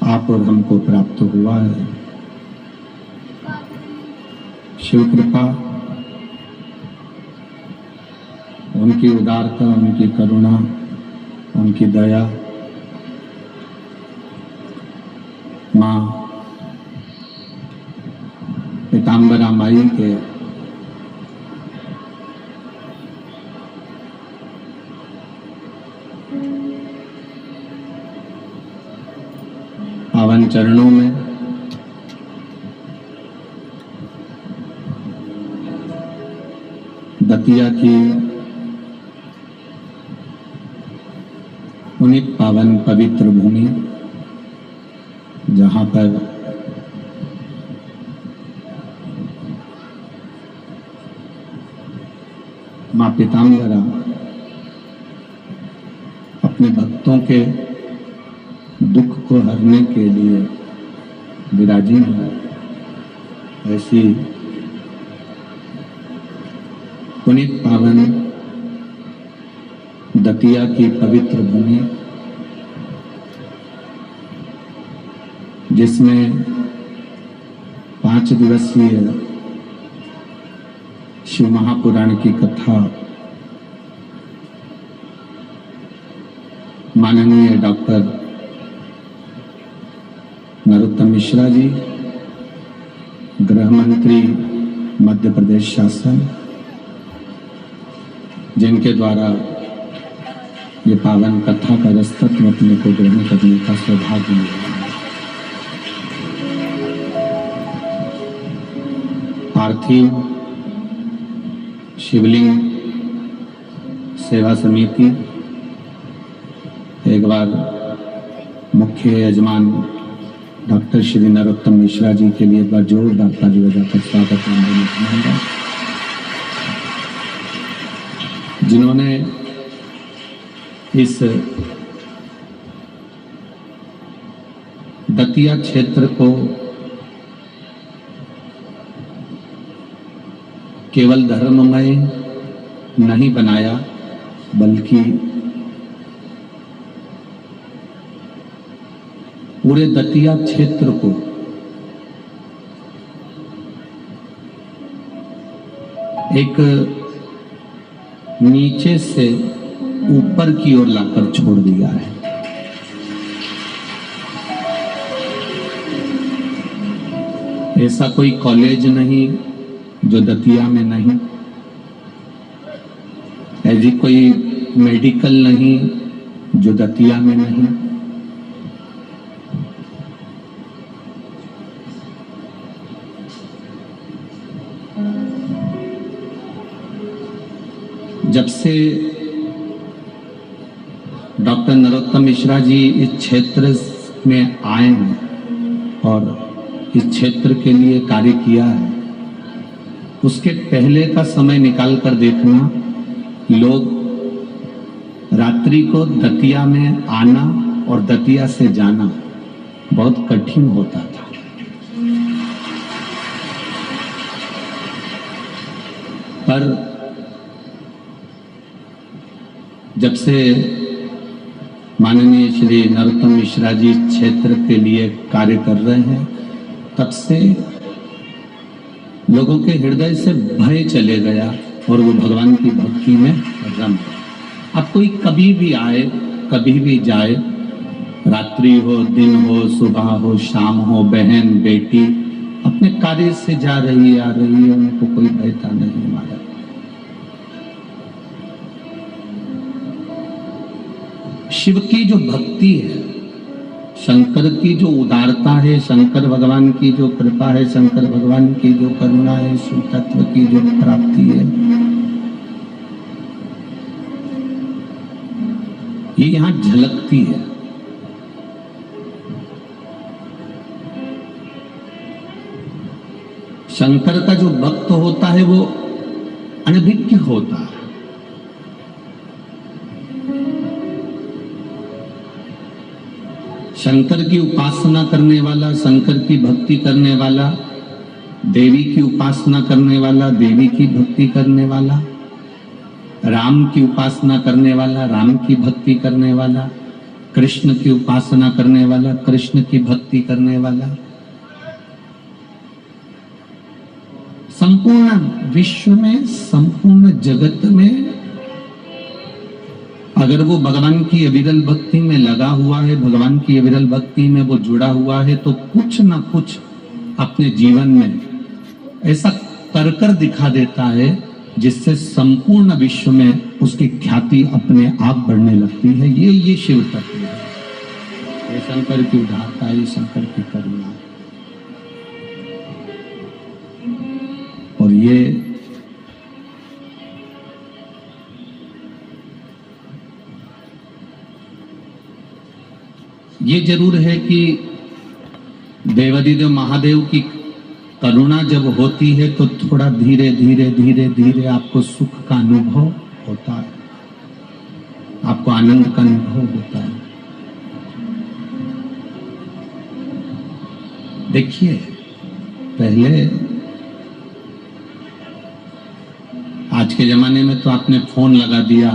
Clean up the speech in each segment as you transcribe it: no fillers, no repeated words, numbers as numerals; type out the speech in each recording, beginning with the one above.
आप और हमको प्राप्त हुआ है। शिव कृपा, उनकी उदारता, उनकी करुणा, उनकी दया, माँ पीताम्बरा माई के पावन चरणों में दतिया की पुनीत पावन पवित्र भूमि, जहाँ पर माँ पीताम्बरा अपने भक्तों के दुख को हरने के लिए विराजी है, ऐसी पुनीत पावन दतिया की पवित्र भूमि, जिसमें 5 दिवसीय शिव महापुराण की कथा माननीय डॉक्टर नरोत्तम मिश्रा जी, गृह मंत्री मध्य प्रदेश शासन, जिनके द्वारा ये पावन कथा का रसतत्व अपने को ग्रहण करने का सौभाग्य मिला। पार्थिव शिवलिंग सेवा समिति एक बार मुख्य यजमान डॉक्टर श्री नरोत्तम मिश्रा जी के लिए एक बार जोरदार ताली बजाकर स्वागत चाहूंगा, जिन्होंने इस दतिया क्षेत्र को केवल धर्ममय नहीं बनाया, बल्कि पूरे दतिया क्षेत्र को एक नीचे से ऊपर की ओर लाकर छोड़ दिया है। ऐसा कोई कॉलेज नहीं जो दतिया में नहीं, ऐसी कोई मेडिकल नहीं जो दतिया में नहीं, जब से डॉक्टर नरोत्तम मिश्रा जी इस क्षेत्र में आए हैं और इस क्षेत्र के लिए कार्य किया है, उसके पहले का समय निकाल कर देखना, लोग रात्रि को दतिया में आना और दतिया से जाना बहुत कठिन होता था। पर जब से माननीय श्री नरोत्तम मिश्रा जी क्षेत्र के लिए कार्य कर रहे हैं, तब से लोगों के हृदय से भय चले गया और वो भगवान की भक्ति में रम गए। अब कोई कभी भी आए, कभी भी जाए, रात्रि हो, दिन हो, सुबह हो, शाम हो, बहन बेटी अपने कार्य से जा रही है, आ रही है, उनको कोई भयता नहीं हमारा। शिव की जो भक्ति है, शंकर की जो उदारता है, शंकर भगवान की जो कृपा है, शंकर भगवान की जो करुणा है, शिव तत्व की जो प्राप्ति है, ये यहां झलकती है। शंकर का जो भक्त होता है वो अनभिज्ञ होता है। शंकर की उपासना करने वाला, शंकर की भक्ति करने वाला, देवी की उपासना करने वाला, देवी की भक्ति करने वाला, राम की उपासना करने वाला, राम की भक्ति करने वाला, कृष्ण की उपासना करने वाला, कृष्ण की भक्ति करने वाला, संपूर्ण विश्व में, संपूर्ण जगत में अगर वो भगवान की अविरल भक्ति में लगा हुआ है, भगवान की अविरल भक्ति में वो जुड़ा हुआ है, तो कुछ ना कुछ अपने जीवन में ऐसा कर दिखा देता है जिससे संपूर्ण विश्व में उसकी ख्याति अपने आप बढ़ने लगती है। ये शिव तत्व है, ये शंकर की उदारता, ये शंकर की करुणा। और ये जरूर है कि देवादिदेव महादेव की करुणा जब होती है तो थोड़ा धीरे धीरे धीरे धीरे आपको सुख का अनुभव होता है, आपको आनंद का अनुभव होता है। देखिए, पहले आज के जमाने में तो आपने फोन लगा दिया,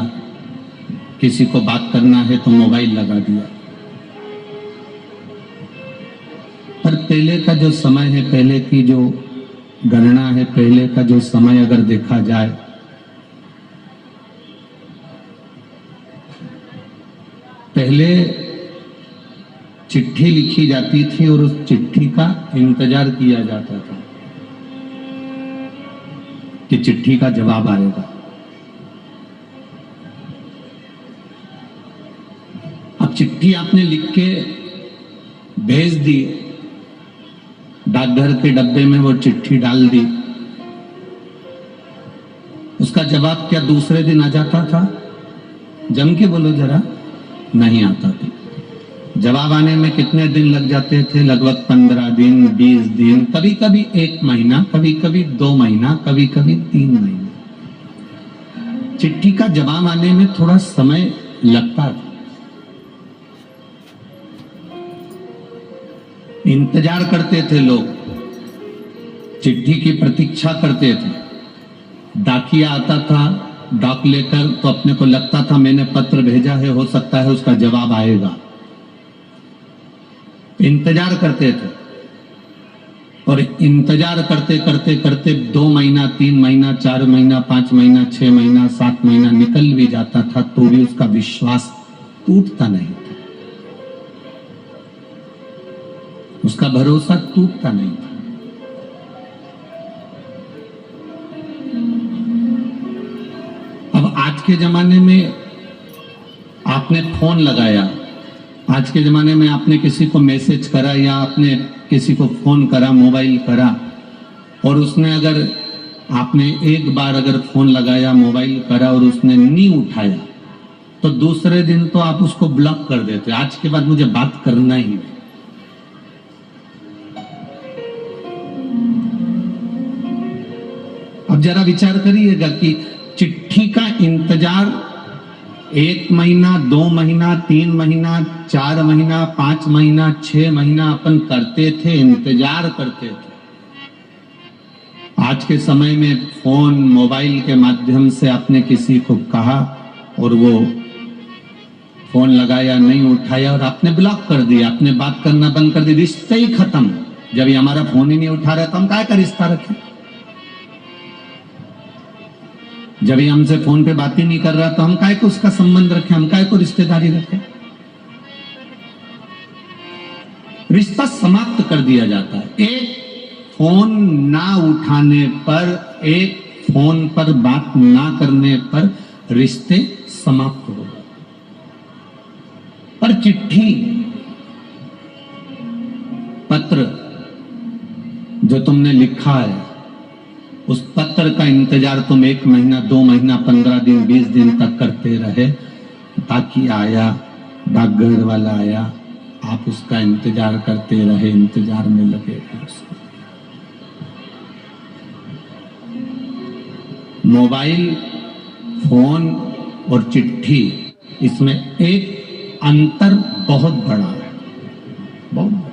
किसी को बात करना है तो मोबाइल लगा दिया। पर पहले का जो समय है, पहले की जो गणना है, पहले का जो समय अगर देखा जाए, पहले चिट्ठी लिखी जाती थी और उस चिट्ठी का इंतजार किया जाता था कि चिट्ठी का जवाब आएगा। अब चिट्ठी आपने लिख के भेज दी, डाकघर के डब्बे में वो चिट्ठी डाल दी, उसका जवाब क्या दूसरे दिन आ जाता था? जम के बोलो जरा, नहीं आता था। जवाब आने में कितने दिन लग जाते थे? लगभग 15 दिन, 20 दिन, कभी कभी 1 महीना, कभी कभी 2 महीना, कभी कभी 3 महीना। चिट्ठी का जवाब आने में थोड़ा समय लगता था। इंतजार करते थे लोग, चिट्ठी की प्रतीक्षा करते थे। डाकिया आता था डाक लेकर, तो अपने को लगता था मैंने पत्र भेजा है, हो सकता है उसका जवाब आएगा। इंतजार करते थे और इंतजार करते करते करते 2 महीना, 3 महीना, 4 महीना, 5 महीना, 6 महीना, 7 महीना निकल भी जाता था, तो भी उसका विश्वास टूटता नहीं था, उसका भरोसा टूटता नहीं था। अब आज के जमाने में आपने फोन लगाया, आज के जमाने में आपने किसी को मैसेज करा या आपने किसी को फोन करा, मोबाइल करा, और उसने अगर आपने एक बार अगर फोन लगाया, मोबाइल करा और उसने नहीं उठाया, तो दूसरे दिन तो आप उसको ब्लॉक कर देते, आज के बाद मुझे बात करना ही नहीं। अब जरा विचार करिएगा कि चिट्ठी का इंतजार 1 महीना, 2 महीना, 3 महीना, 4 महीना, 5 महीना, 6 महीना अपन करते थे, इंतजार करते थे। आज के समय में फोन, मोबाइल के माध्यम से आपने किसी को कहा और वो फोन लगाया, नहीं उठाया और आपने ब्लॉक कर दिया, आपने बात करना बंद कर दी, रिश्ते ही खत्म। जब ये हमारा फोन ही नहीं उठा रहा तो हम क्या का रिश्ता रखें? जब ये हमसे फोन पे बात ही नहीं कर रहा तो हम काय को उसका संबंध रखें, हम काय को रिश्तेदारी रखें? रिश्ता समाप्त कर दिया जाता है। एक फोन ना उठाने पर, एक फोन पर बात ना करने पर रिश्ते समाप्त हो गए। पर चिट्ठी, पत्र जो तुमने लिखा है, उस पत्र का इंतजार तुम 1 महीना, 2 महीना, 15 दिन, 20 दिन तक करते रहे। ताकि आया, डाकघर वाला आया, आप उसका इंतजार करते रहे, इंतजार में लगे थे उसको। मोबाइल फोन और चिट्ठी, इसमें एक अंतर बहुत बड़ा है, बहुत बड़ा।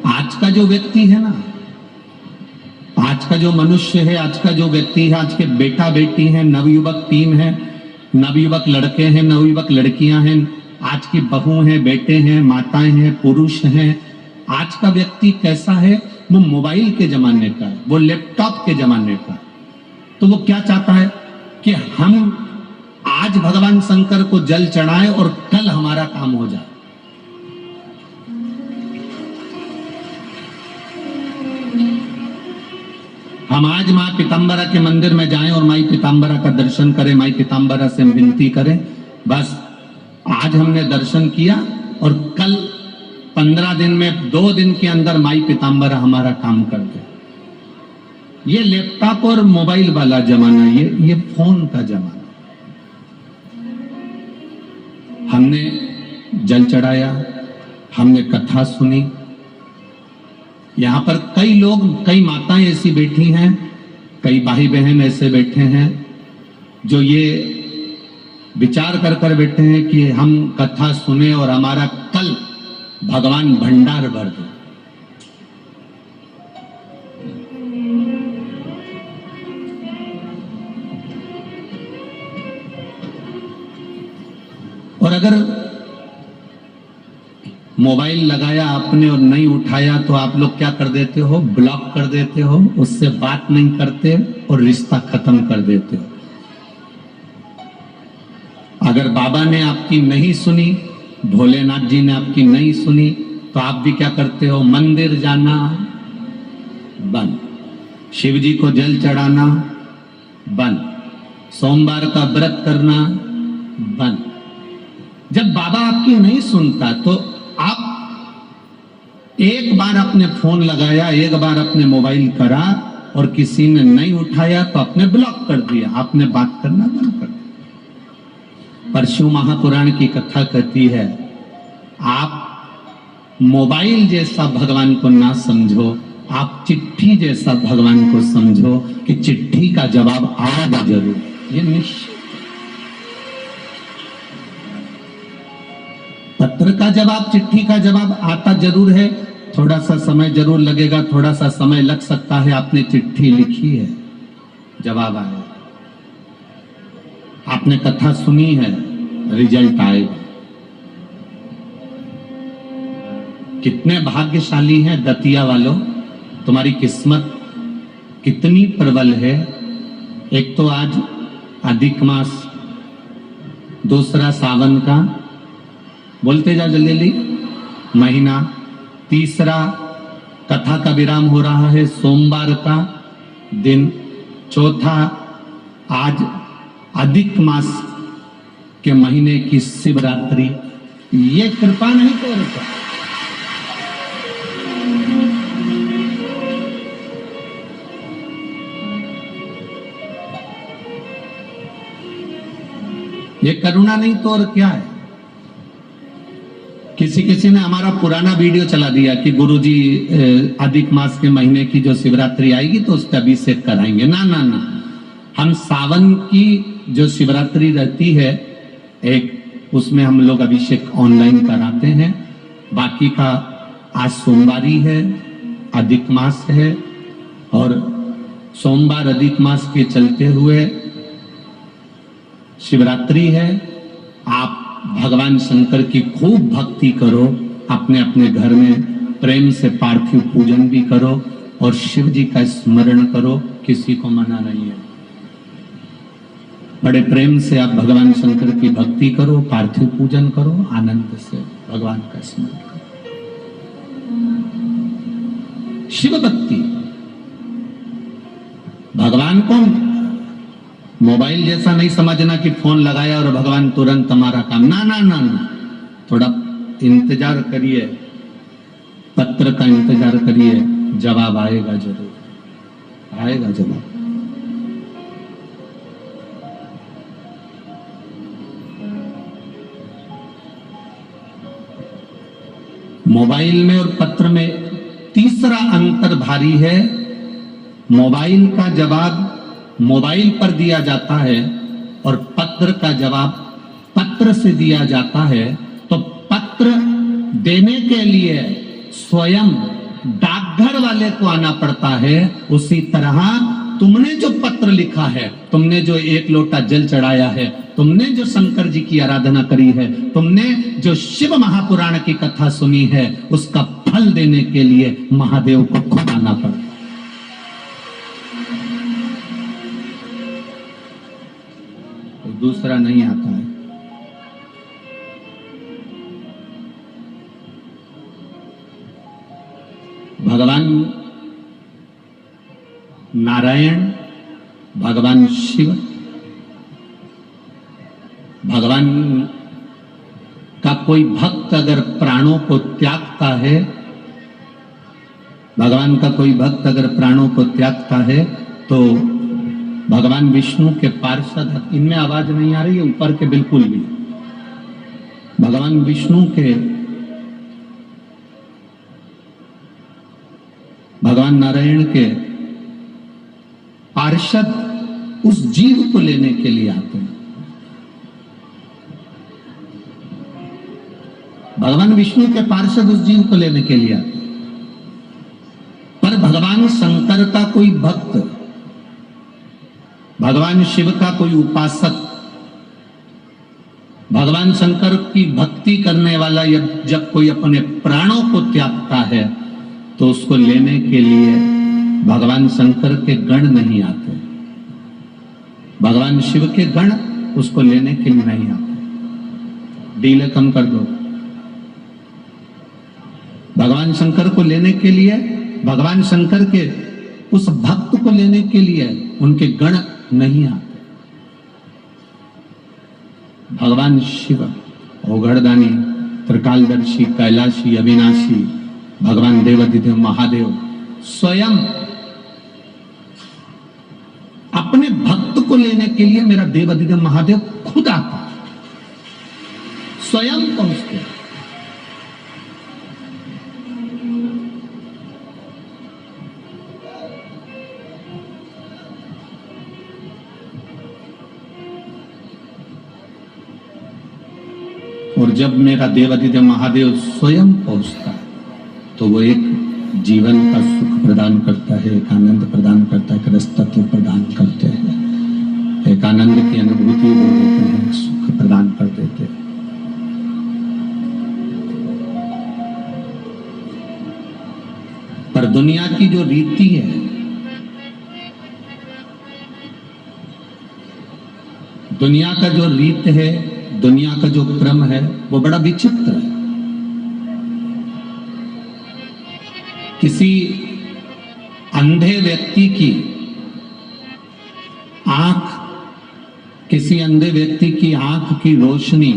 आज का जो व्यक्ति है ना, आज का जो मनुष्य है, आज का जो व्यक्ति है, आज के बेटा बेटी है, नवयुवक टीम है, नवयुवक लड़के हैं, नवयुवक लड़कियां हैं, आज की बहू हैं, बेटे हैं, माताएं हैं, पुरुष हैं। आज का व्यक्ति कैसा है? वो मोबाइल के जमाने का है, वो लैपटॉप के जमाने का। तो वो क्या चाहता है कि हम आज भगवान शंकर को जल चढ़ाएं और कल हमारा काम हो जाए। हम आज मां पीताम्बरा के मंदिर में जाएं और माई पीताम्बरा का दर्शन करें, माई पीताम्बरा से हम विनती करें, बस आज हमने दर्शन किया और कल 15 दिन में 2 दिन के अंदर माई पीताम्बरा हमारा काम कर दे। ये लैपटॉप और मोबाइल वाला जमाना, ये फोन का जमाना। हमने जल चढ़ाया, हमने कथा सुनी। यहां पर कई लोग, कई माताएं ऐसी बैठी हैं, कई भाई बहन ऐसे बैठे हैं जो ये विचार कर कर बैठे हैं कि हम कथा सुने और हमारा कल भगवान भंडार भर दे। और अगर मोबाइल लगाया आपने और नहीं उठाया तो आप लोग क्या कर देते हो? ब्लॉक कर देते हो, उससे बात नहीं करते और रिश्ता खत्म कर देते हो। अगर बाबा ने आपकी नहीं सुनी, भोलेनाथ जी ने आपकी नहीं सुनी, तो आप भी क्या करते हो? मंदिर जाना बंद, शिव जी को जल चढ़ाना बंद, सोमवार का व्रत करना बंद। जब बाबा आपकी नहीं सुनता तो आप एक बार अपने फोन लगाया, एक बार अपने मोबाइल करा और किसी ने नहीं उठाया तो आपने ब्लॉक कर दिया, आपने बात करना बंद कर दिया। पर शिव महापुराण की कथा कहती है, आप मोबाइल जैसा भगवान को ना समझो, आप चिट्ठी जैसा भगवान को समझो कि चिट्ठी का जवाब आएगा जरूर, ये निश्चित। पत्र का जवाब, चिट्ठी का जवाब आता जरूर है, थोड़ा सा समय जरूर लगेगा, थोड़ा सा समय लग सकता है। आपने चिट्ठी लिखी है, जवाब आएगा। आपने कथा सुनी है, रिजल्ट आएगा। कितने भाग्यशाली हैं दतिया वालों, तुम्हारी किस्मत कितनी प्रबल है। एक तो आज अधिक मास, दूसरा सावन का, बोलते जाओ जल्दी जल्दी, महीना, तीसरा कथा का विराम हो रहा है, सोमवार का दिन, चौथा आज अधिक मास के महीने की शिवरात्रि। ये कृपा नहीं तो रुका। ये करुणा नहीं तो और क्या है। किसी ने हमारा पुराना वीडियो चला दिया कि गुरुजी अधिक मास के महीने की जो शिवरात्रि आएगी तो उस पर अभिषेक कराएंगे। ना ना ना, हम सावन की जो शिवरात्रि रहती है एक, उसमें हम लोग अभिषेक ऑनलाइन कराते हैं। बाकी का आज सोमवारी है, अधिक मास है, और सोमवार अधिक मास के चलते हुए शिवरात्रि है। आप भगवान शंकर की खूब भक्ति करो, अपने अपने घर में प्रेम से पार्थिव पूजन भी करो और शिव जी का स्मरण करो, किसी को मना नहीं है। बड़े प्रेम से आप भगवान शंकर की भक्ति करो, पार्थिव पूजन करो, आनंद से भगवान का स्मरण करो। शिव भक्ति, भगवान कौन? मोबाइल जैसा नहीं समझना कि फोन लगाया और भगवान तुरंत हमारा काम। ना ना ना ना, थोड़ा इंतजार करिए, पत्र का इंतजार करिए, जवाब आएगा जरूर, आएगा जवाब। मोबाइल में और पत्र में तीसरा अंतर भारी है। मोबाइल का जवाब मोबाइल पर दिया जाता है और पत्र का जवाब पत्र से दिया जाता है। तो पत्र देने के लिए स्वयं डाकघर वाले को आना पड़ता है, उसी तरह तुमने जो पत्र लिखा है, तुमने जो 1 लोटा जल चढ़ाया है, तुमने जो शंकर जी की आराधना करी है, तुमने जो शिव महापुराण की कथा सुनी है, उसका फल देने के लिए महादेव को खुद आना पड़ा। दूसरा नहीं आता है। भगवान नारायण, भगवान शिव, भगवान का कोई भक्त अगर प्राणों को त्यागता है, भगवान का कोई भक्त अगर प्राणों को त्यागता है तो भगवान विष्णु के पार्षद, इनमें आवाज नहीं आ रही है ऊपर के बिल्कुल भी, भगवान विष्णु के, भगवान नारायण के पार्षद उस जीव को लेने के लिए आते हैं। भगवान विष्णु के पार्षद उस जीव को लेने के लिए आते हैं। पर भगवान शंकर का कोई भक्त, भगवान शिव का कोई उपासक, भगवान शंकर की भक्ति करने वाला जब कोई अपने प्राणों को त्यागता है तो उसको लेने के लिए भगवान शंकर के गण नहीं आते, भगवान शिव के गण उसको लेने के लिए नहीं आते। डीले कम कर दो। भगवान शंकर को लेने के लिए, भगवान शंकर के उस भक्त को लेने के लिए उनके गण नहीं आते। भगवान शिव औघड़दानी, त्रिकालदर्शी, कैलाशी, अविनाशी, भगवान देवाधिदेव महादेव स्वयं अपने भक्त को लेने के लिए, मेरा देवाधिदेव महादेव खुद आता, स्वयं पहुंचते। और जब मेरा देवाधिदेव महादेव स्वयं पहुंचता है तो वो एक जीवन का सुख प्रदान करता है, एक आनंद प्रदान करता है, एक रसतत्व प्रदान करते हैं, एक आनंद की अनुभूति दे देते हैं, सुख प्रदान कर देते हैं। पर दुनिया की जो रीति है, दुनिया का जो रीत है, दुनिया का जो क्रम है, वो बड़ा विचित्र है। किसी अंधे व्यक्ति की आंख, किसी अंधे व्यक्ति की आंख की रोशनी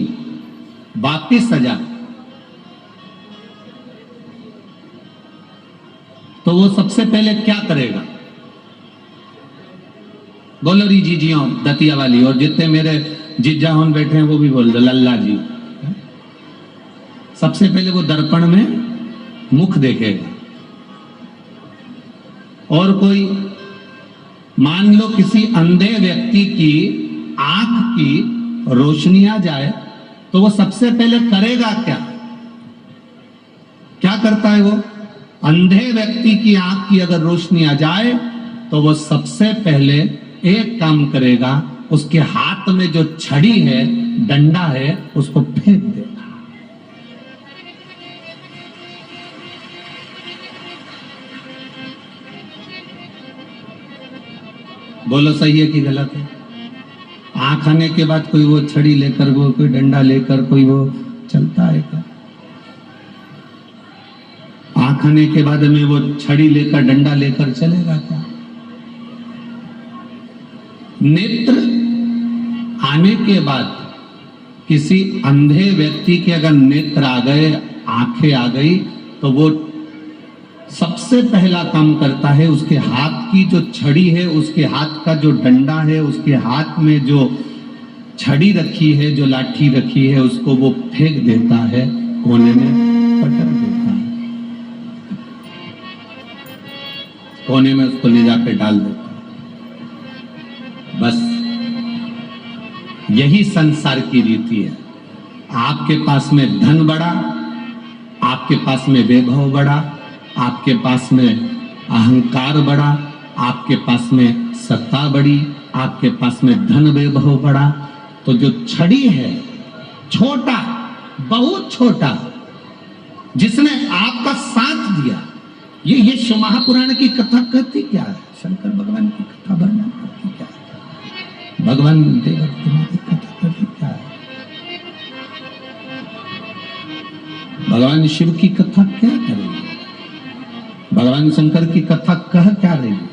वापिस आ जाए तो वो सबसे पहले क्या करेगा? बोलो री जी जियो दतिया वाली, और जितने मेरे जीजा होन बैठे हैं वो भी बोल दो लल्ला जी। सबसे पहले वो दर्पण में मुख देखेगा। और कोई मान लो किसी अंधे व्यक्ति की आंख की रोशनी आ जाए तो वो सबसे पहले करेगा क्या? क्या करता है वो? अंधे व्यक्ति की आंख की अगर रोशनी आ जाए तो वो सबसे पहले एक काम करेगा, उसके हाथ में जो छड़ी है, डंडा है, उसको फेंक देगा। बोलो सही है कि गलत है? आंख आने के बाद कोई वो छड़ी लेकर, वो कोई डंडा लेकर कोई वो चलता है क्या? आंख आने के बाद में वो छड़ी लेकर, डंडा लेकर चलेगा क्या? नेत्र आने के बाद किसी अंधे व्यक्ति के अगर नेत्र आ गए, आंखें आ गई, तो वो सबसे पहला काम करता है, उसके हाथ की जो छड़ी है, उसके हाथ का जो डंडा है, उसके हाथ में जो छड़ी रखी है, जो लाठी रखी है, उसको वो फेंक देता है, कोने में पटक देता है, कोने में उसको ले जाकर डाल देता है। बस यही संसार की रीति है। आपके पास में धन बढ़ा, आपके पास में वैभव बढ़ा, आपके पास में अहंकार बढ़ा, आपके पास में सत्ता बड़ी, आपके पास में धन वैभव बड़ा, तो जो छड़ी है, छोटा, बहुत छोटा, जिसने आपका साथ दिया, ये शिव महापुराण की कथा कहती क्या है? शंकर भगवान की कथा वर्णन करती क्या है? भगवान देवकी की कथा करती क्या है? भगवान शिव की कथा क्या कर रही है? भगवान शंकर की कथा कह क्या रही है?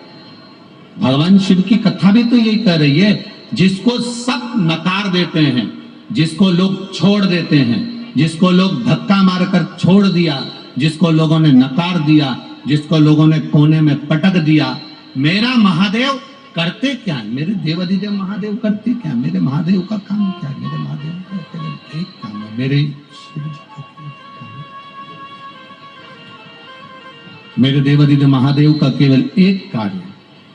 भगवान शिव की कथा भी तो यही कह रही है, जिसको सब नकार देते हैं, जिसको लोग छोड़ देते हैं, जिसको लोग धक्का मारकर छोड़ दिया, जिसको लोगों ने नकार दिया, जिसको लोगों ने कोने में पटक दिया, मेरा महादेव करते क्या है? मेरे देवाधिदेव महादेव करते क्या? मेरे महादेव का काम क्या है? मेरे महादेव का केवल एक काम है, मेरे शिव जी का काम है। मेरे देवाधिदेव महादेव का केवल एक कार्य,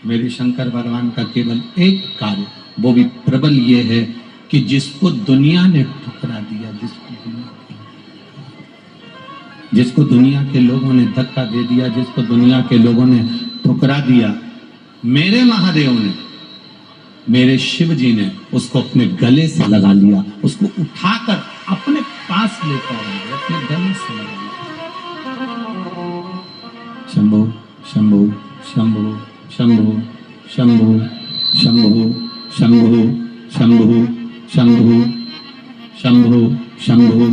मेरे शंकर भगवान का केवल एक कार्य, वो भी प्रबल ये है कि जिसको दुनिया ने ठुकरा दिया, जिसको दुनिया के लोगों ने धक्का दे दिया, जिसको दुनिया के लोगों ने ठुकरा दिया, मेरे महादेव ने, मेरे शिव जी ने उसको अपने गले से लगा लिया, उसको उठाकर अपने पास लेकर आए, अपने गले से लगा लिया। शंभो शंभो शंभो शंभो शंभो शंभो शंभो शंभो शंभो शंभो शंभो।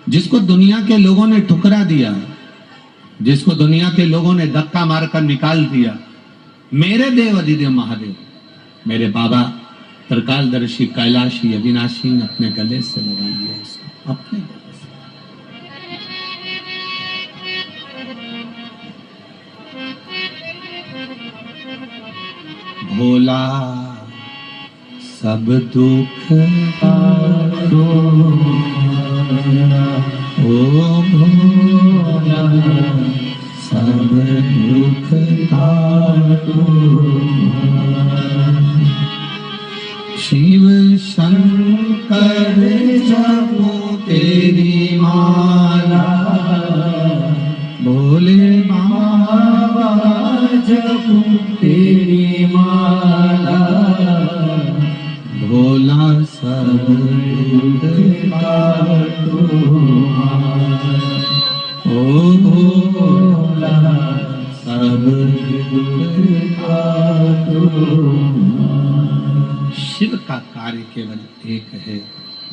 जिसको दुनिया के लोगों ने ठुकरा दिया, जिसको दुनिया के लोगों ने धक्का मारकर निकाल दिया, मेरे देवाधिदेव महादेव, मेरे बाबा त्रिकालदर्शी कैलाशी अविनाशी ने अपने गले से लगा लिया, उसको अपने गले से। भोला सब दुख काटो, ओ भोला सब दुख काटो, शिव शंकर जपो तेरी माला, भोले बाबा जपो तेरी माला, भोला सब दुख काटो, ओ भोला सब दुख काटो। शिव का कार्य केवल एक है,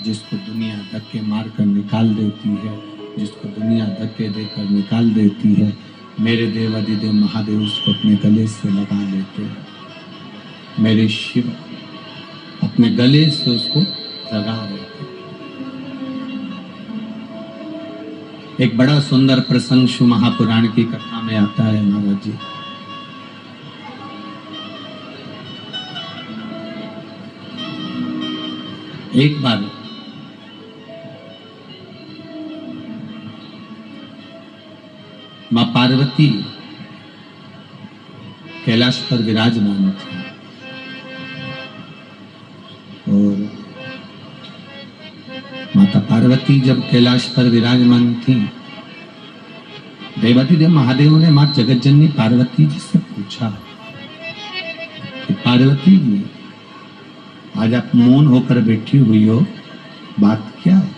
जिसको दुनिया धक्के मारकर निकाल देती है, जिसको दुनिया धक्के देकर निकाल देती है, मेरे देवाधिदेव महादेव उसको अपने गले से लगा लेते हैं। मेरे शिव अपने गले से उसको लगा लेते हैं। एक बड़ा सुंदर प्रसंग शिव महापुराण की कथा में आता है महाराज जी। एक बार मां पार्वती कैलाश पर विराजमान थी और माता पार्वती जब कैलाश पर विराजमान थी, देवाधिदेव महादेव ने मां जगतजननी पार्वती जी से पूछा कि पार्वती जी, आज आप मौन होकर बैठी हुई हो, बात क्या है?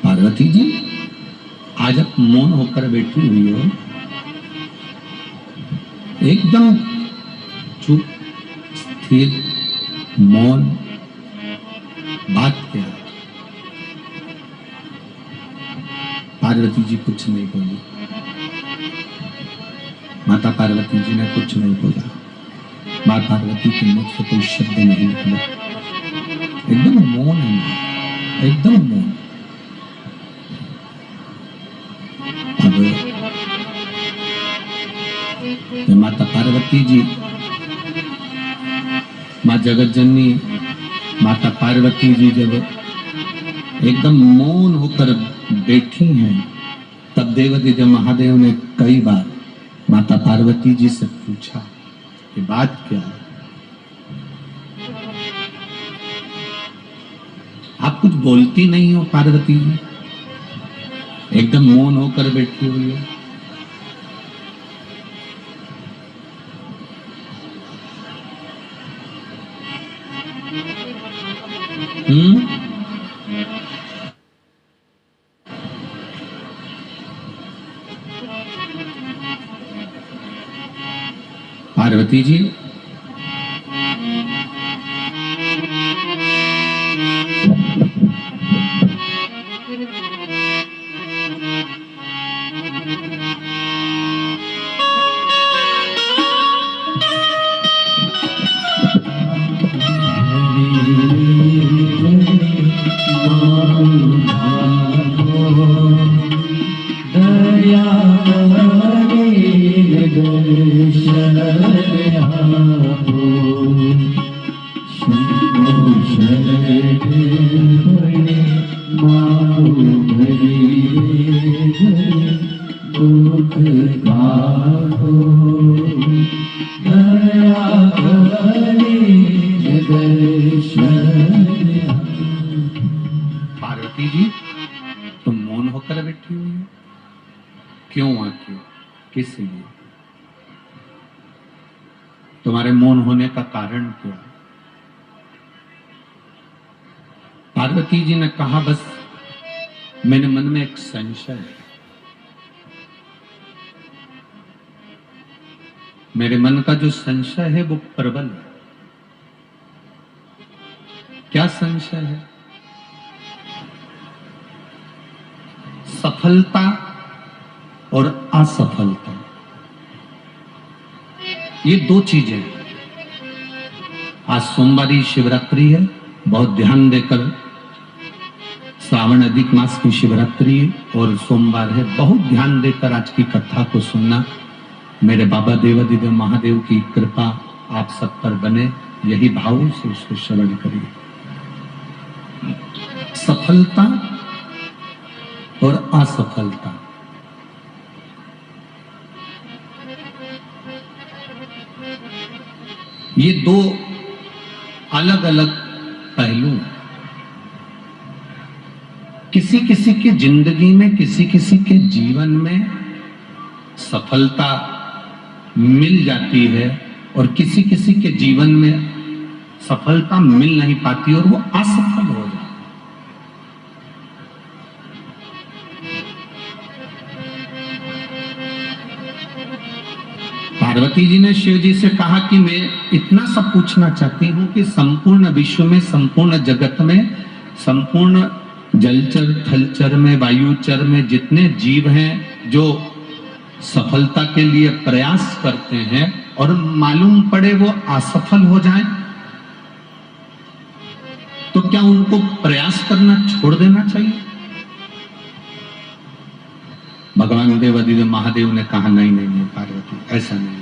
पार्वती जी, आज आप मौन होकर बैठी हुई हो, एकदम चुप स्थिर मौन, बात क्या है? पार्वती जी कुछ नहीं बोली। माता पार्वती जी ने कुछ नहीं बोला। मां पार्वती के मुख से कोई शब्द नहीं निकला, एकदम मौन है, एकदम मौन। अब माता पार्वती जी, मां जगतजननी माता पार्वती जी जब एकदम मौन होकर बैठी हैं, तब देवाधिदेव महादेव ने कई बार माता पार्वती जी से पूछा कि बात क्या है? आप कुछ बोलती नहीं हो पार्वती जी, एकदम मौन होकर बैठी हुई हो। पार्वती जी पार्वती जी तुम मौन होकर बैठी हुई हो, क्यों आखिर, किस लिए? तुम्हारे मौन होने का कारण क्या? पार्वती जी ने कहा, बस मेरे मन में एक संशय है। मेरे मन का जो संशय है वो प्रबल है। क्या संशय है? सफलता और असफलता, ये दो चीजें। आज सोमवारी शिवरात्रि है, बहुत ध्यान देकर, श्रावण अधिक मास की शिवरात्रि और सोमवार है, बहुत ध्यान देकर आज की कथा को सुनना। मेरे बाबा देवादिदेव महादेव की कृपा आप सब पर बने, यही भाव से उसको श्रवण करिए। सफलता और असफलता, ये दो अलग अलग पहलू हैं। किसी किसी की जिंदगी में, किसी किसी के जीवन में सफलता मिल जाती है और किसी किसी के जीवन में सफलता मिल नहीं पाती और वो असफल हो जाता है। पार्वती जी ने शिव जी से कहा कि मैं इतना सब पूछना चाहती हूं कि संपूर्ण विश्व में, संपूर्ण जगत में, संपूर्ण जलचर, थलचर में, वायुचर में जितने जीव हैं जो सफलता के लिए प्रयास करते हैं और मालूम पड़े वो असफल हो जाएं, तो क्या उनको प्रयास करना छोड़ देना चाहिए? भगवान देवादिदेव महादेव ने कहा, नहीं नहीं नहीं पार्वती, ऐसा नहीं।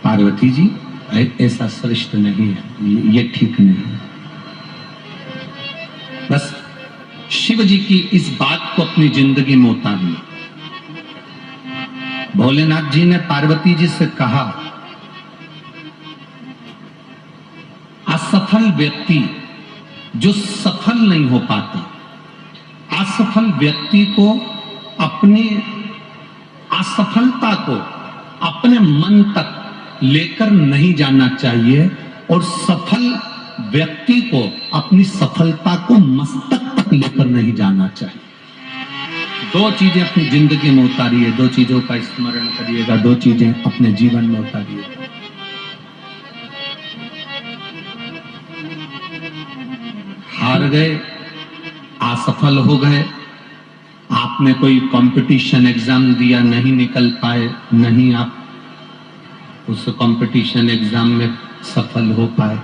पार्वती जी ऐसा श्रेष्ठ नहीं है, ये ठीक नहीं है। बस शिव जी की इस बात को अपनी जिंदगी में उतारना। भोलेनाथ जी ने पार्वती जी से कहा, असफल व्यक्ति जो सफल नहीं हो पाता, असफल व्यक्ति को अपनी असफलता को अपने मन तक लेकर नहीं जाना चाहिए और सफल व्यक्ति को अपनी सफलता को मस्तक तक लेकर नहीं जाना चाहिए। दो चीजें अपनी जिंदगी में उतारिए, दो चीजों का स्मरण करिएगा, दो चीजें अपने जीवन में उतारिएगा। हार गए, असफल हो गए, आपने कोई कंपटीशन एग्जाम दिया, नहीं निकल पाए, नहीं आप उस कंपटीशन एग्जाम में सफल हो पाए,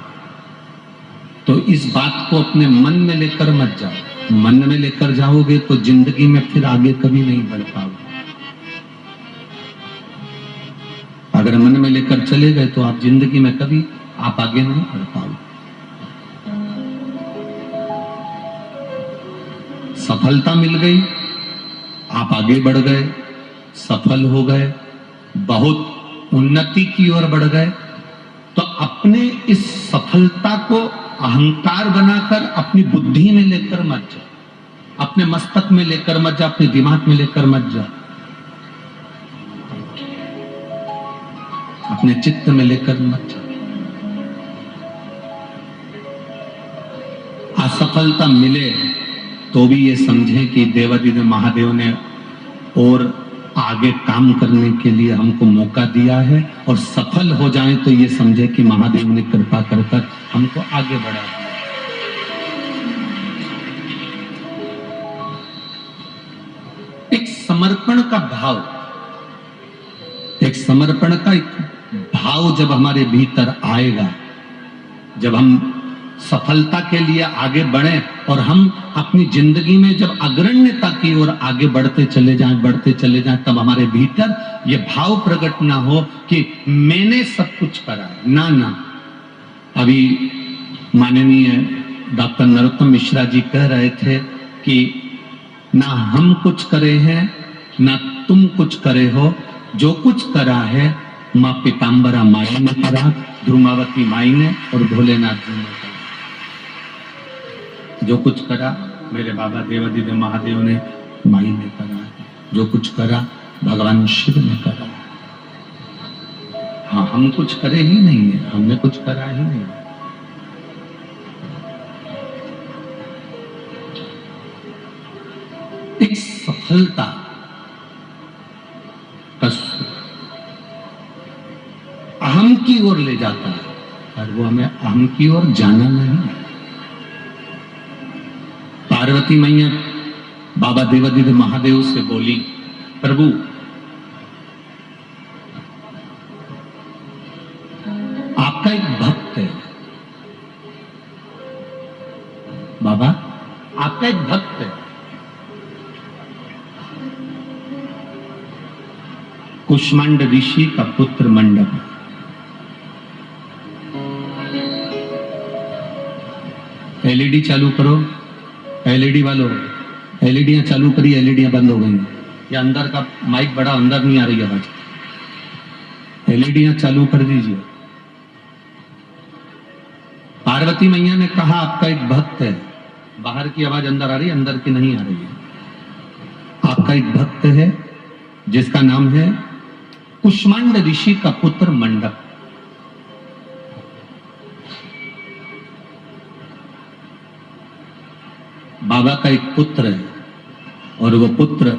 तो इस बात को अपने मन में लेकर मत जाओ। मन में लेकर जाओगे तो जिंदगी में फिर आगे कभी नहीं बढ़ पाओगे। अगर मन में लेकर चले गए तो आप जिंदगी में कभी आप आगे नहीं बढ़ पाओगे। सफलता मिल गई, आप आगे बढ़ गए, सफल हो गए, बहुत उन्नति की ओर बढ़ गए, तो अपने इस सफलता को अहंकार बनाकर अपनी बुद्धि में लेकर मत जाओ, अपने मस्तक में लेकर मत जाओ, अपने दिमाग में लेकर मत जाओ, अपने चित्त में लेकर मत जाओ। असफलता मिले तो भी ये समझें कि देवादिदेव महादेव ने और आगे काम करने के लिए हमको मौका दिया है, और सफल हो जाएं तो ये समझे कि महादेव ने कृपा कर कर हमको आगे बढ़ा दिया। एक समर्पण का भाव, एक समर्पण का एक भाव जब हमारे भीतर आएगा, जब हम सफलता के लिए आगे बढ़े और हम अपनी जिंदगी में जब अग्रण्यता की ओर आगे बढ़ते चले जाएं, तब हमारे भीतर ये भाव प्रकट ना हो कि मैंने सब कुछ करा। ना ना, अभी माननीय डॉक्टर नरोत्तम मिश्रा जी कह रहे थे कि ना हम कुछ करे हैं ना तुम कुछ करे हो, जो कुछ करा है माँ पीताम्बरा माई ने करा, ध्रुमावती माई ने और भोलेनाथ जी ने करा। जो कुछ करा मेरे बाबा देवादिदेव महादेव ने, माई ने करा। जो कुछ करा भगवान शिव ने करा। हाँ, हम कुछ करे ही नहीं है, हमने कुछ करा ही नहीं। एक सफलता का अहम की ओर ले जाता है, और वो हमें अहम की ओर जाना नहीं है। पार्वती मैया बाबा देवादिदेव महादेव से बोली, प्रभु आपका एक भक्त है, बाबा आपका एक भक्त है, कुष्मांड ऋषि का पुत्र मंडप। एलईडी चालू करो, एलईडी वालों एलईडियां चालू करी, एलईडियां बंद हो गई। ये अंदर का माइक बड़ा अंदर नहीं आ रही आवाज, एलईडियां चालू कर दीजिए। पार्वती मैया ने कहा आपका एक भक्त है, बाहर की आवाज अंदर आ रही है, अंदर की नहीं आ रही है। आपका एक भक्त है जिसका नाम है कुष्मांड ऋषि का पुत्र मंडप। बाबा का एक पुत्र है, और वो पुत्र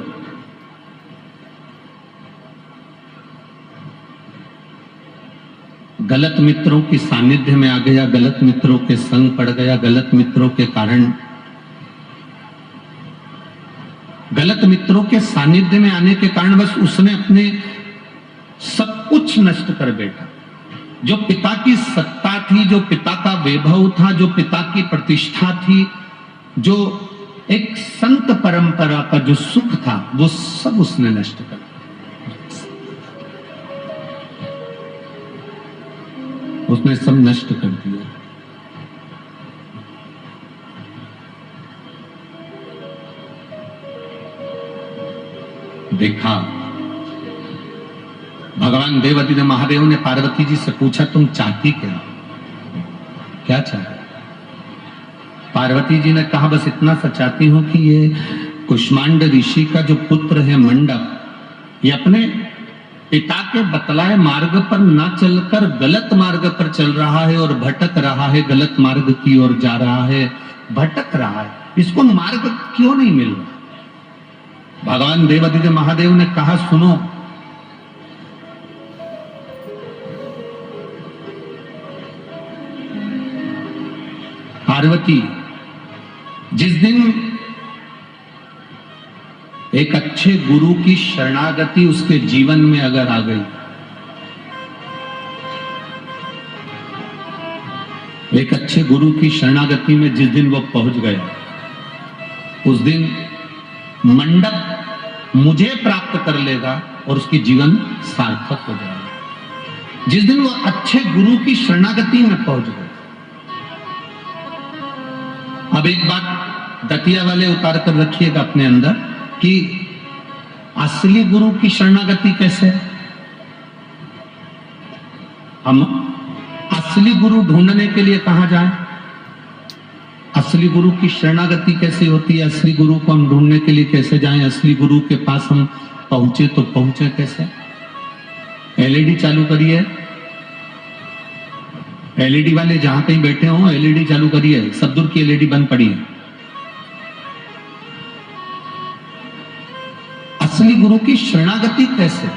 गलत मित्रों की सानिध्य में आ गया, गलत मित्रों के संग पड़ गया, गलत मित्रों के कारण, गलत मित्रों के सानिध्य में आने के कारण बस उसने अपने सब कुछ नष्ट कर बैठा। जो पिता की सत्ता थी, जो पिता का वैभव था, जो पिता की प्रतिष्ठा थी, जो एक संत परंपरा का जो सुख था, वो सब उसने नष्ट कर दिया। उसने सब नष्ट कर दिया। देखा, भगवान देवादिदेव महादेव ने पार्वती जी से पूछा तुम चाहती क्या चाहती? पार्वती जी ने कहा बस इतना सा चाहती हूं कि ये कुष्मांड ऋषि का जो पुत्र है मंडप, ये अपने पिता के बतलाए मार्ग पर ना चलकर गलत मार्ग पर चल रहा है और भटक रहा है, गलत मार्ग की ओर जा रहा है, भटक रहा है, इसको मार्ग क्यों नहीं मिल रहा? भगवान देवादिदेव महादेव ने कहा सुनो, पार्वती, जिस दिन एक अच्छे गुरु की शरणागति उसके जीवन में अगर आ गई, एक अच्छे गुरु की शरणागति में जिस दिन वो पहुंच गया, उस दिन मंडप मुझे प्राप्त कर लेगा और उसकी जीवन सार्थक हो जाएगा। जिस दिन वो अच्छे गुरु की शरणागति में पहुंच गया। अब एक बात दतिया वाले उतार कर रखिएगा अपने अंदर कि असली गुरु की शरणागति कैसे? हम असली गुरु ढूंढने के लिए कहां जाएं? असली गुरु की शरणागति कैसे होती है? असली गुरु को हम ढूंढने के लिए कैसे जाएं? असली गुरु के पास हम पहुंचे तो पहुंचे कैसे? एलईडी चालू करिए, एलईडी वाले जहां कहीं बैठे हो एलईडी चालू करिए, सब दूर की एलईडी बंद पड़ी है। असली गुरु की शरणागति कैसे?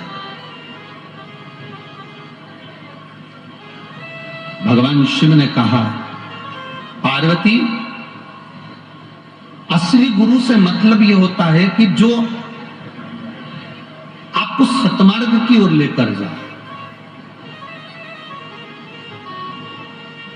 भगवान शिव ने कहा, पार्वती असली गुरु से मतलब यह होता है कि जो आपको सतमार्ग की ओर लेकर जाए।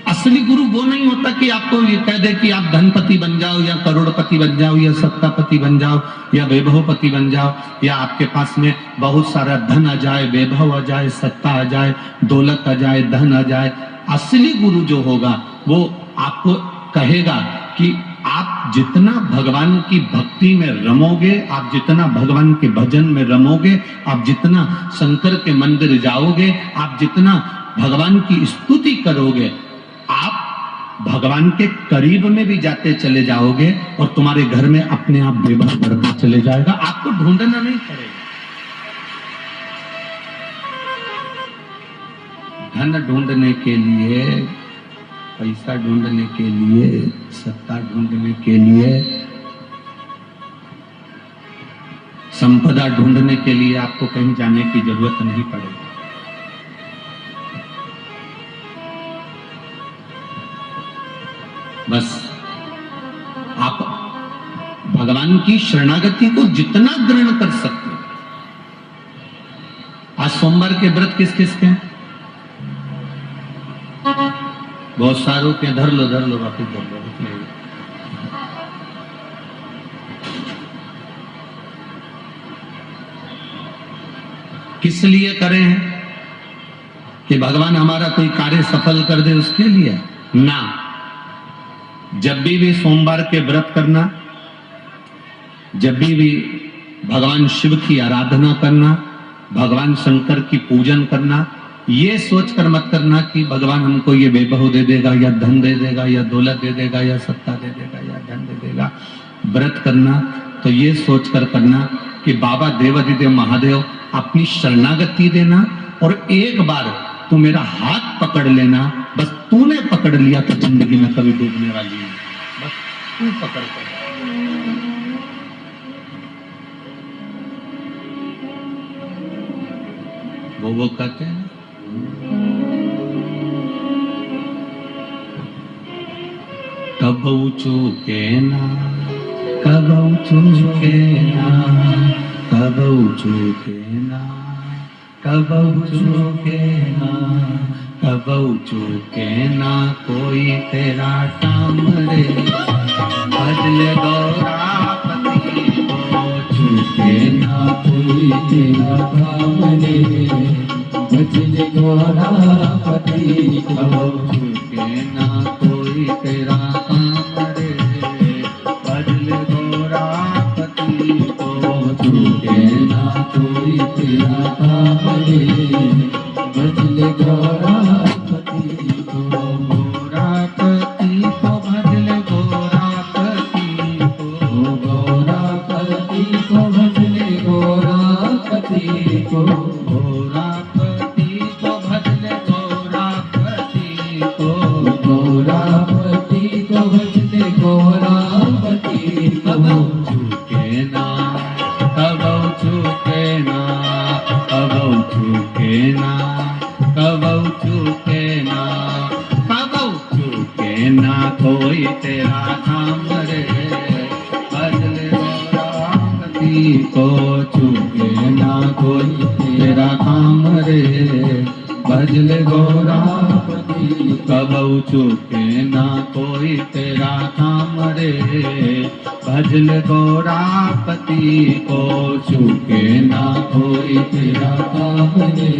असली गुरु वो नहीं होता कि आपको ये कह दे कि आप धनपति बन जाओ या करोड़पति बन जाओ या सत्तापति बन जाओ या वैभवपति बन जाओ, या आपके पास में बहुत सारा धन आ जाए, वैभव आ जाए, सत्ता आ जाए, दौलत आ जाए, धन आ जाए। असली गुरु जो होगा वो आपको कहेगा कि आप जितना भगवान की भक्ति में रमोगे, आप जितना भगवान के भजन में रमोगे, आप जितना शंकर के मंदिर जाओगे, आप जितना भगवान की स्तुति करोगे, आप भगवान के करीब में भी जाते चले जाओगे और तुम्हारे घर में अपने आप वैभव बढ़ता चले जाएगा। आपको ढूंढना नहीं पड़ेगा। धन ढूंढने के लिए, पैसा ढूंढने के लिए, सत्ता ढूंढने के लिए, संपदा ढूंढने के लिए आपको कहीं जाने की जरूरत नहीं पड़ेगी। बस आप भगवान की शरणागति को जितना ग्रहण कर सकते हो। आज सोमवार के व्रत किस किस के? बहुत सारों के। धर लो वापिस धर लो। किस लिए करें हैं? कि भगवान हमारा कोई कार्य सफल कर दे उसके लिए ना। जब भी सोमवार के व्रत करना, जब भी भगवान शिव की आराधना करना, भगवान शंकर की पूजन करना, ये सोचकर मत करना कि भगवान हमको ये वैभव दे देगा या धन दे देगा या दौलत दे देगा या सत्ता दे देगा या धन दे देगा। व्रत करना तो ये सोचकर करना कि बाबा देवाधिदेव महादेव अपनी शरणागति देना, और एक बार तू मेरा हाथ पकड़ लेना। बस तूने पकड़ लिया तो जिंदगी में कभी डूबने वाली है। बस तू पकड़ कर। वो कहते हैं कब चूके ना, कब चूके ना, कब चूके ना, कब चूके ना, कब चूके ना कोई तेरा काम रे। बदले गौरापति को चूके ना कोई तेरा काम रे। बदले गौरापति को चूके ना कोई तेरा काम रे। बदले गौरापति को चूके ना कोई तेरा काम रे। बदले गौरापति को, गौरापति को बदले गौरापति को, गौरापति को बदले गौरापति को, गौरापति को बदले गौरापति को, गौरापति को बदले गौरापति को। चूके ना, कब चूके ना, कब चूके ना, कब चूके ना, कब चूके ना कोई तेरा काम रे। बदले गौरापति को चूके ना कोई तेरा काम रे। बदले गौरापति कब चूके ना कोई तेरा काम रे। भजले गौरापति को चूके ना कोई तेरा काम रे।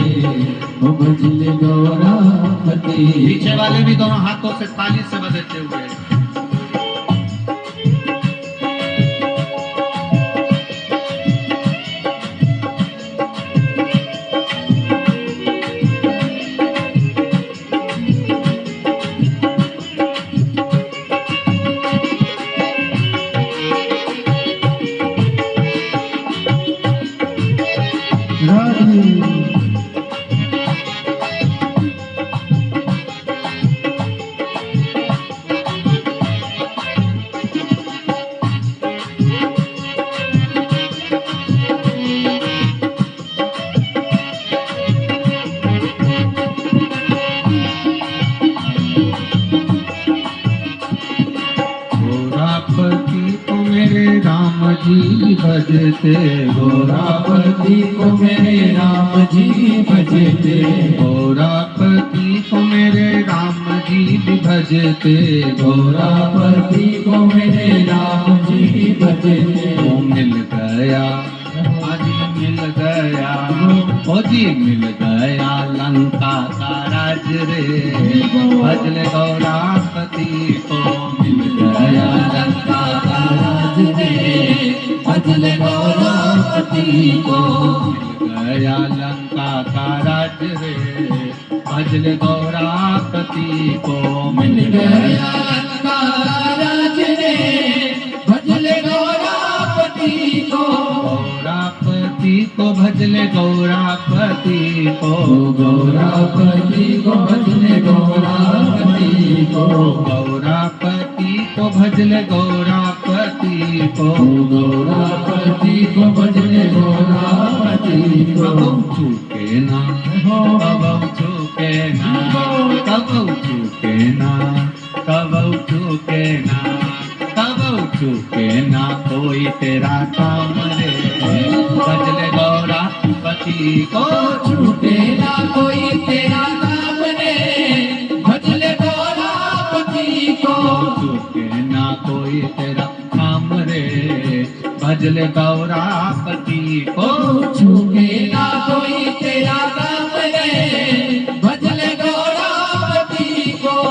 भजले गौरापति। पीछे वाले भी दोनों हाथों से ताली से बजाते हुए भजते, गौरापति को मेरे राम जी भजते, गौरापति को मेरे राम जी भी भजते, गौरापति को मेरे राम जी भजते। वो मिल गया, आज मिल गया, ओ जी मिल गया लंका का राज रे, भजल गौरापति को मिल गया लंका का राज रे, भजल गौरापति को मिल गया लंका का राज रे, भजल गौरापति को मिल गया लंका का राज रे, भजल गौरापति को। गौरापति को भजले गौरापति को, गौरापति को भजले गौरापति को, गौरापति को भजले गौरापति को, गौरापति को भजले गौरापति को। कब चूके ना, कब चूके ना, कब चूके ना, कब चूके ना, कब चूके ना कोई तेरा काम रे, भजले गौरापति को छूटे ना कोई तेरा काम रे, भजले गौरापति को चूके ना कोई तेरा काम रे, भजले गौरापति को छूटे ना कोई तेरा काम रे, भजले गौरापति को।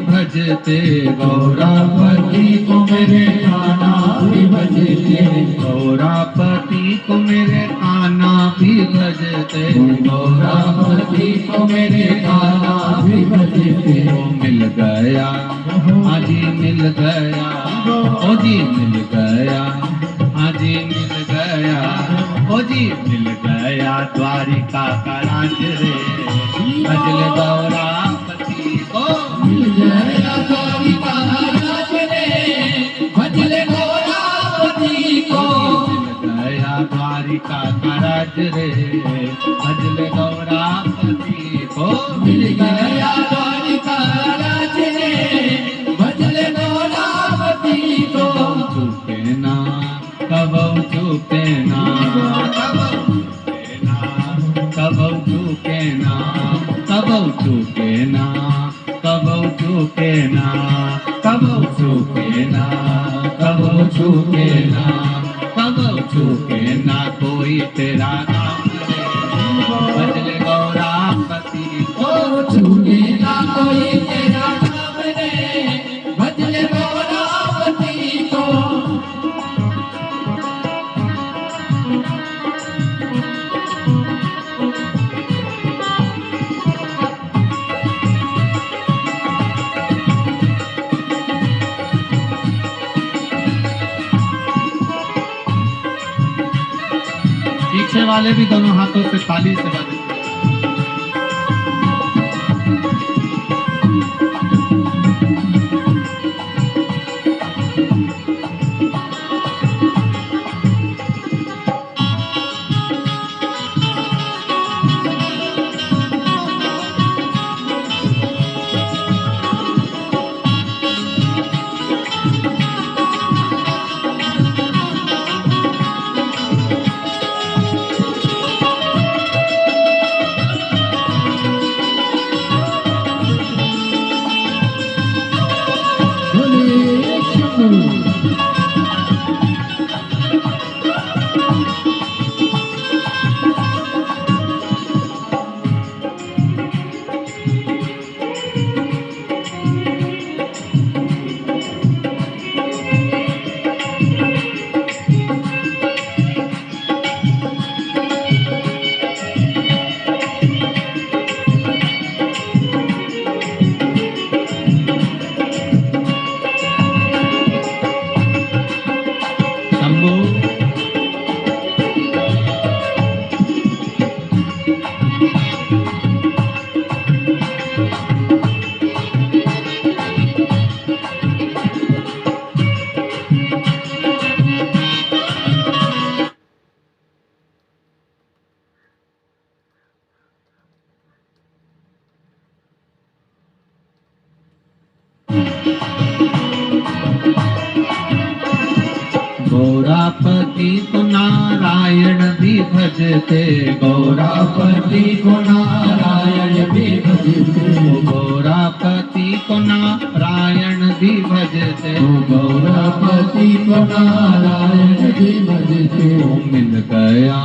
भजते गौरापति को मेरे काना भी भजते, गौरापति को मेरे काना भी भजते, गौरापति को मेरे काना भी भजते। वो मिल गया हाजी मिल गया, ओ जी मिल गया हाजी मिल गया, ओ जी मिल गया द्वारिका का राज रे, भजल गौरापति को। गया द्वारिका राज रे भजले गौरापति को। मिल गया द्वारिका का राज रे भजले गौरापति को। मिल गया द्वारिका राज रे भजले गौरापति को। चूके ना कबहू चूके ना कबहू चूके ना कबहू चूके ना कबहू चूके ना कबहू चूके ना कबहू चूके ना कबहू चूके ना कोई तेरा नाम रे भजले गौरापति ओ चूके ना कोई तेरा नाम रे भजले गौरापति को। पीछे वाले भी दोनों हाथों से ताली से बजाते। गौरापति को नारायण भी भजते गौरापति को नारायण भी भजते। गौरापति को नारायण भी भजते गौरापति को नारायण भी भजते। मिल गया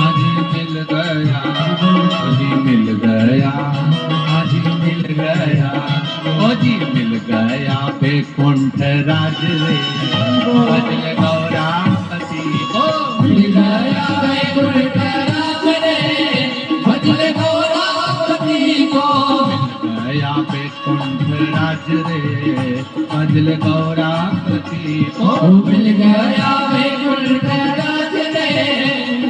आज मिल गया आज मिल गया आज मिल गया ओ जी मिल गया बैकुंठ राज रे भजले गौरापति को। मिल गया बैकुंठ राज रे भजले गौरापति को। मिल गया बैकुंठ राज रे भजले गौरापति को। मिल गया बैकुंठ राज रे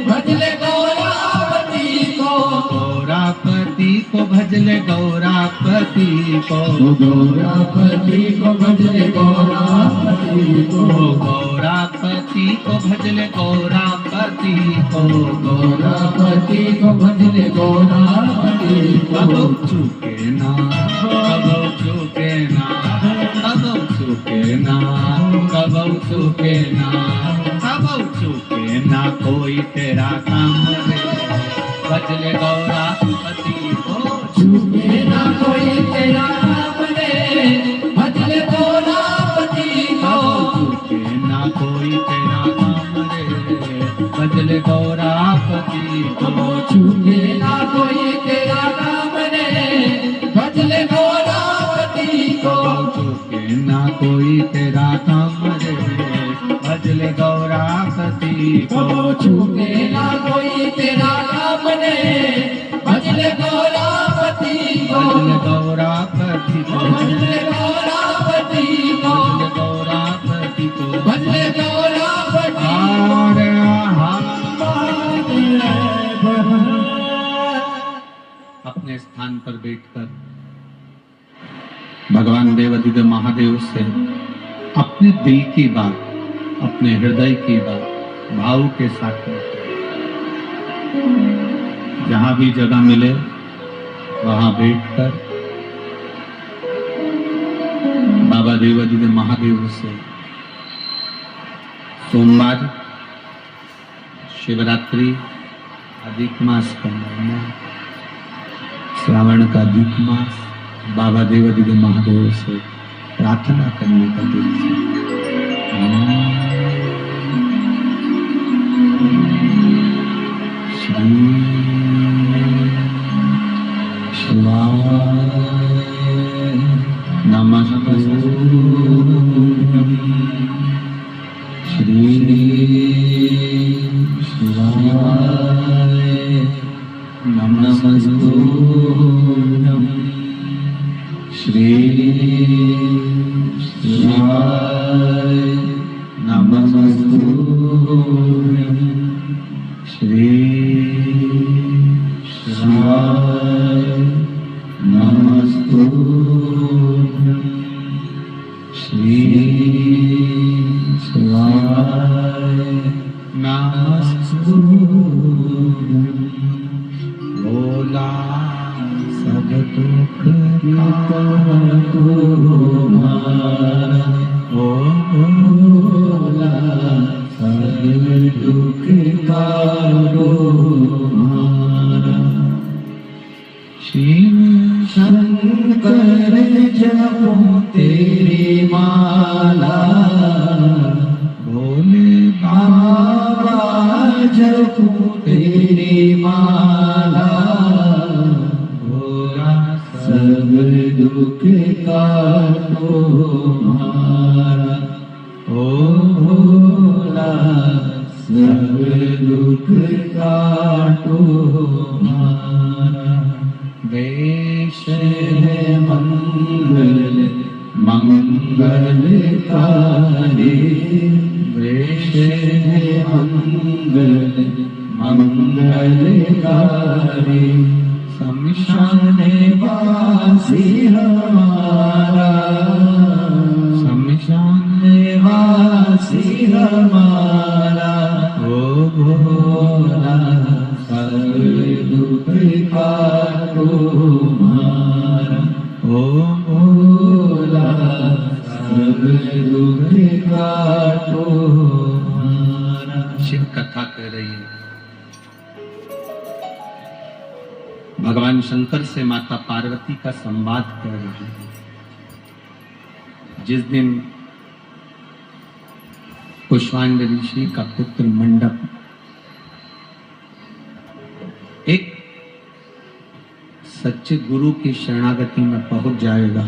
भजले गौरापति को। गौरापति को भजले गौरापति को। गौरापति को भजले गौरापति को। गौरापति को भजले गौरापति को। गौरापति को भजले गौरापति को। कबहू चूके ना कबहू चूके ना कबहू चूके ना कबहू चूके ना कबहू चूके ना कोई तेरा काम रे भजले गौरापति को। चूके ना कोई तेरा नाम रे भजले गौरापति को। चूके ना कोई तेरा काम रे भजले गौरापति को। चूके ना कोई तेरा नाम रे भजले गौरापति को। चूके ना कोई तेरा काम रे भजले गौरापति को। चूके ना कोई तेरा नाम रे भजले गौरापति को। भजले गौरापति को। भजले गौरापति को। भजले गौरापति को। भजले गौरापति हरे अपने स्थान पर बैठकर भगवान देवाधिदेव महादेव से अपने दिल की बात, अपने हृदय की बात भाव के साथ में, जहां भी जगह मिले वहां बैठकर बाबा देवाधिदेव महादेव से सोमवार, शिवरात्रि, अधिक मास का महीना, श्रावण का अधिक मास, बाबा देवाधिदेव महादेव से प्रार्थना करने का दिल से श्री शिवाय नमः श्री शिवाय नमः श्री शिवाय नमः श्री शिवाय नमः श्री शिवाय नमः भोला सब दुख ओ भोला सब दुख कारो शिव शंकर जपो तेरी माला, भोले बाबा जपो तेरी माला, भोला सब दुख काटो हमारा, ओ भोला सब दुख काटो हमारा। वेश है मंगल मंगलकारी, वेश है मंगल मंगलकारी, शमशान वासी हमारा, शमशान वासी हमारा, ओ भोला सब दुख काटो हमारा, ओ भोला सब दुख काटो हमारा। शिव कथा कह रही है। भगवान शंकर से माता पार्वती का संवाद कर रहे हैं। जिस दिन कुष्मांड ऋषि का पुत्र मंडप एक सच्चे गुरु की शरणागति में पहुंच जाएगा,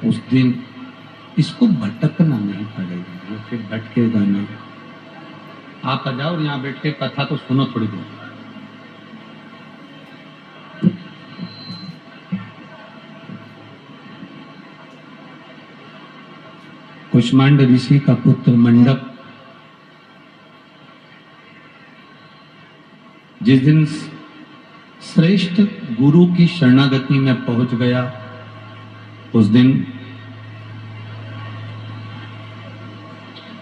उस दिन इसको भटकना नहीं पड़ेगा, वो फिर भटकेगा नहीं। आप आ जाओ और यहाँ बैठ के कथा को सुनो थोड़ी देर। कुष्मांड ऋषि का पुत्र मंडप जिस दिन श्रेष्ठ गुरु की शरणागति में पहुंच गया, उस दिन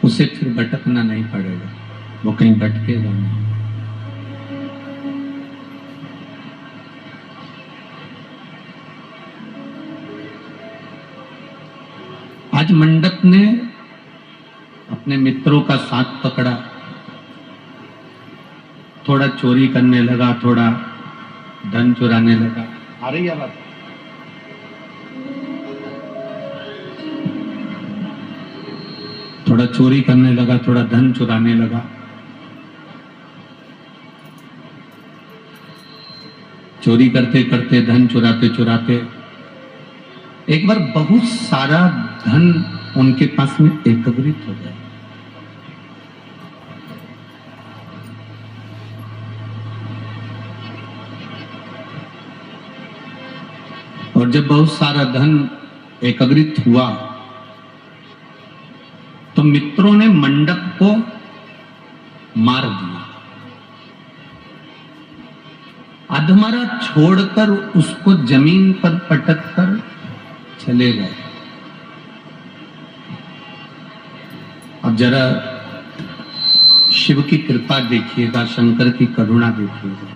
उसे फिर भटकना नहीं पड़ेगा, वो कहीं भटकेगा नहीं। आज मंडप ने अपने मित्रों का साथ पकड़ा, थोड़ा चोरी करने लगा, थोड़ा धन चुराने लगा। आ रही है बात? थोड़ा चोरी करने लगा, थोड़ा धन चुराने लगा। चोरी करते करते, धन चुराते चुराते एक बार बहुत सारा धन उनके पास में एकत्रित हो गया। और जब बहुत सारा धन एकत्रित हुआ तो मित्रों ने मंडप को मार दिया, अधमरा छोड़कर उसको जमीन पर पटक कर चले गए। अब जरा शिव की कृपा देखिएगा, शंकर की करुणा देखिएगा।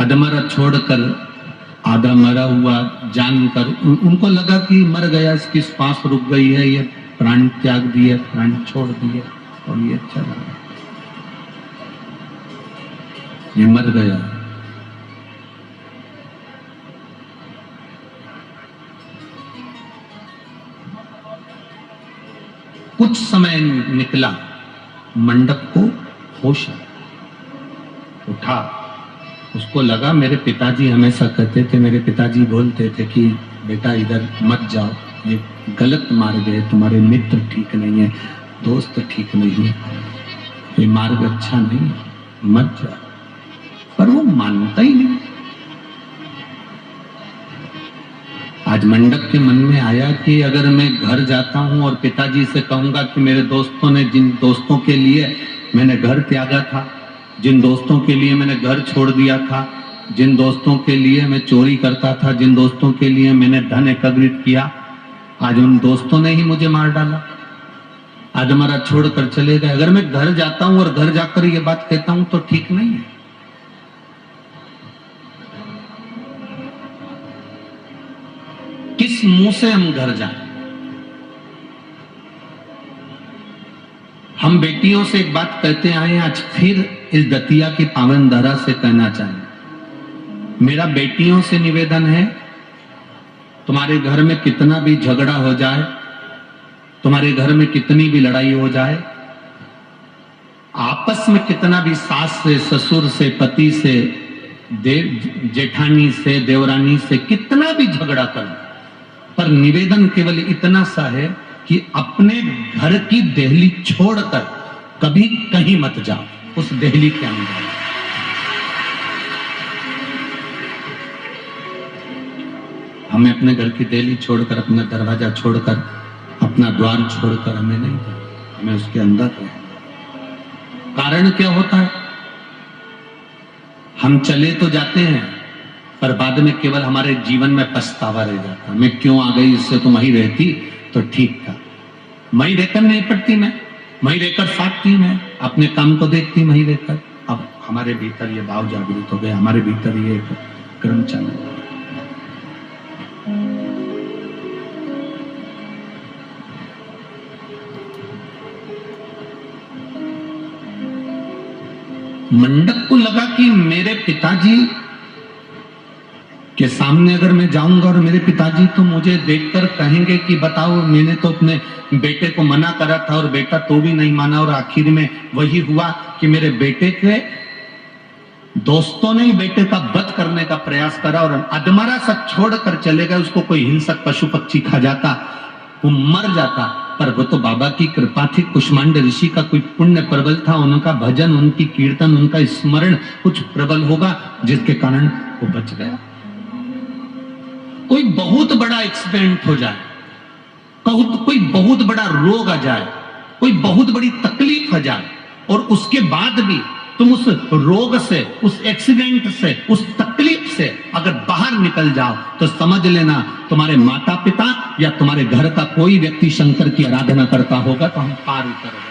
अधमरा छोड़कर आधा मरा हुआ जानकर उनको लगा कि मर गया, इसकी श्वास रुक गई है, ये प्राण त्याग दिए, प्राण छोड़ दिए और ये चला, ये मर गया। कुछ समय निकला, मंडप को होश आया, उठा। उसको लगा मेरे पिताजी हमेशा कहते थे, मेरे पिताजी बोलते थे कि बेटा इधर मत जाओ, ये गलत मार्ग है, तुम्हारे मित्र ठीक नहीं है, दोस्त ठीक नहीं है, ये मार्ग अच्छा नहीं है, मत जाओ। पर वो मानता ही नहीं। आज मंडप के मन में आया कि अगर मैं घर जाता हूं और पिताजी से कहूंगा कि मेरे दोस्तों ने, जिन दोस्तों के लिए मैंने घर त्यागा था, जिन दोस्तों के लिए मैंने घर छोड़ दिया था, जिन दोस्तों के लिए मैं चोरी करता था, जिन दोस्तों के लिए मैंने धन एकत्रित किया, आज उन दोस्तों ने ही मुझे मार डाला, आज हमारा छोड़कर चले गए। अगर मैं घर जाता हूं और घर जाकर ये बात कहता हूं तो ठीक नहीं है। किस मुंह से हम घर जाएं? हम बेटियों से एक बात कहते आए, आज फिर इस दतिया की पावन धरा से कहना चाहें। मेरा बेटियों से निवेदन है, तुम्हारे घर में कितना भी झगड़ा हो जाए, तुम्हारे घर में कितनी भी लड़ाई हो जाए, आपस में कितना भी सास से, ससुर से, पति से, जेठानी से, देवरानी से कितना भी झगड़ा कर, पर निवेदन केवल इतना सा है कि अपने घर की देहली छोड़कर कभी कहीं मत जाओ, उस देहली के अंदर। हमें अपने घर की देहली छोड़कर, अपना दरवाजा छोड़कर, अपना द्वार छोड़कर हमें नहीं जाना, हमें उसके अंदर रहना। कारण क्या होता है? हम चले तो जाते हैं, पर बाद में केवल हमारे जीवन में पछतावा रह जाता। मैं क्यों आ गई, इससे तो वहीं रहती तो ठीक था। वहीं रहकर नहीं पड़ती, मैं वहीं रहकर साथती, मैं अपने काम को देखती वहीं रहकर। अब हमारे भीतर ये भाव जागृत हो गया, हमारे भीतर ये क्रम चालू हो गया। मंडप को लगा कि मेरे पिताजी के सामने अगर मैं जाऊंगा और मेरे पिताजी तो मुझे देखकर कहेंगे कि बताओ, मैंने तो अपने बेटे को मना करा था और बेटा तो भी नहीं माना, और आखिर में वही हुआ कि मेरे बेटे के दोस्तों ने ही बेटे का वध करने का प्रयास करा और अधमरा सा छोड़कर चले गए। उसको कोई हिंसक पशु पक्षी खा जाता, वो मर जाता, पर वो तो बाबा की कृपा थी। कुष्मांड ऋषि का कोई पुण्य प्रबल था, उनका भजन, उनकी कीर्तन, उनका स्मरण कुछ प्रबल होगा जिसके कारण वो बच गया। कोई बहुत बड़ा एक्सीडेंट हो जाए, कोई बहुत बड़ा रोग आ जाए, कोई बहुत बड़ी तकलीफ आ जाए, और उसके बाद भी तुम उस रोग से, उस एक्सीडेंट से, उस तकलीफ से अगर बाहर निकल जाओ तो समझ लेना तुम्हारे माता पिता या तुम्हारे घर का कोई व्यक्ति शंकर की आराधना करता होगा, तो हम पार उतर